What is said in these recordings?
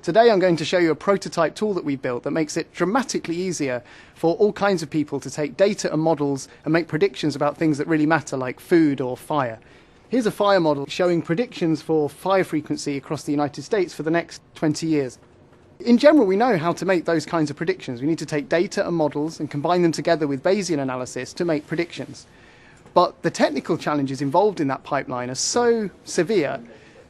Today I'm going to show you a prototype tool that we built that makes it dramatically easier for all kinds of people to take data and models and make predictions about things that really matter, like food or fire. Here's a fire model showing predictions for fire frequency across the United States for the next 20 years. In general, we know how to make those kinds of predictions. We need to take data and models and combine them together with Bayesian analysis to make predictions. But the technical challenges involved in that pipeline are so severe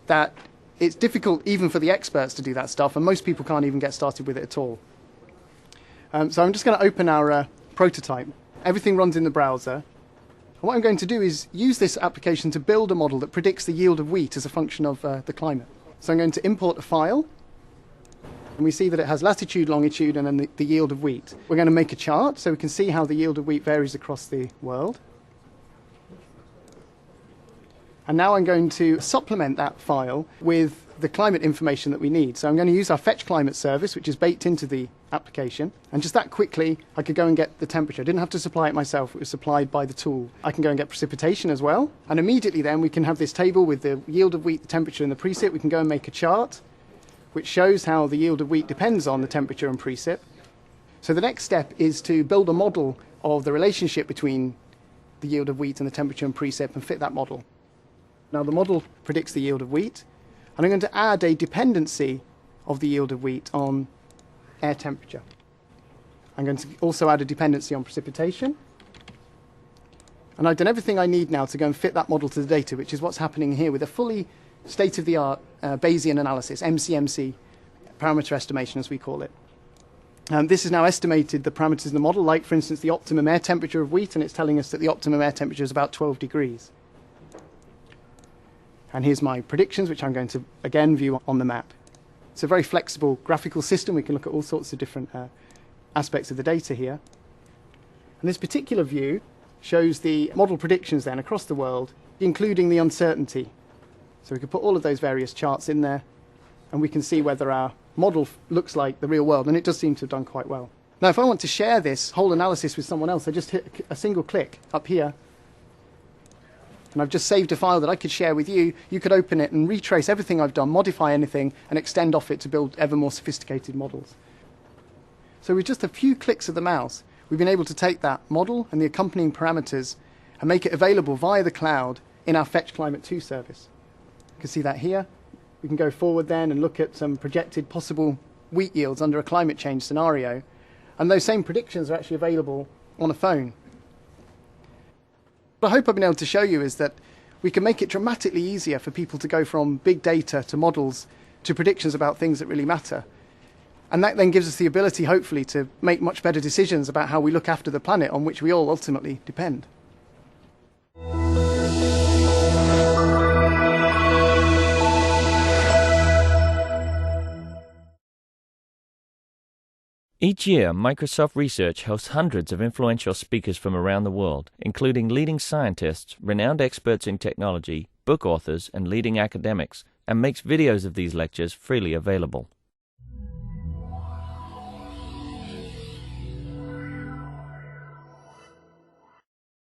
that it's difficult even for the experts to do that stuff, and most people can't even get started with it at all. So I'm just going to open our prototype. Everything runs in the browser. And what I'm going to do is use this application to build a model that predicts the yield of wheat as a function of the climate. So I'm going to import a file, and we see that it has latitude, longitude, and then the yield of wheat. We're going to make a chart so we can see how the yield of wheat varies across the world. And now I'm going to supplement that file with the climate information that we need. So I'm going to use our Fetch Climate service, which is baked into the application. And just that quickly, I could go and get the temperature. I didn't have to supply it myself. It was supplied by the tool. I can go and get precipitation as well. And immediately then we can have this table with the yield of wheat, the temperature, and the precip. We can go and make a chart, which shows how the yield of wheat depends on the temperature and precip. So the next step is to build a model of the relationship between the yield of wheat and the temperature and precip and fit that model. Now the model predicts the yield of wheat, and I'm going to add a dependency of the yield of wheat on air temperature. I'm going to also add a dependency on precipitation. And I've done everything I need now to go and fit that model to the data, which is what's happening here with a fully state-of-the-art Bayesian analysis, MCMC, parameter estimation as we call it. This has now estimated the parameters in the model, like for instance the optimum air temperature of wheat, and it's telling us that the optimum air temperature is about 12 degrees. And here's my predictions, which I'm going to, again, view on the map. It's a very flexible graphical system. We can look at all sorts of different aspects of the data here. And this particular view shows the model predictions then across the world, including the uncertainty. So we can put all of those various charts in there, and we can see whether our model looks like the real world. And it does seem to have done quite well. Now, if I want to share this whole analysis with someone else, I just hit a single click up here. And I've just saved a file that I could share with you. You could open it and retrace everything I've done, modify anything, and extend off it to build ever more sophisticated models. So with just a few clicks of the mouse, we've been able to take that model and the accompanying parameters and make it available via the cloud in our Fetch Climate 2 service. You can see that here. We can go forward then and look at some projected possible wheat yields under a climate change scenario. And those same predictions are actually available on a phone. What I hope I've been able to show you is that we can make it dramatically easier for people to go from big data to models to predictions about things that really matter. And that then gives us the ability, hopefully, to make much better decisions about how we look after the planet on which we all ultimately depend. Each year, Microsoft Research hosts hundreds of influential speakers from around the world, including leading scientists, renowned experts in technology, book authors, and leading academics, and makes videos of these lectures freely available.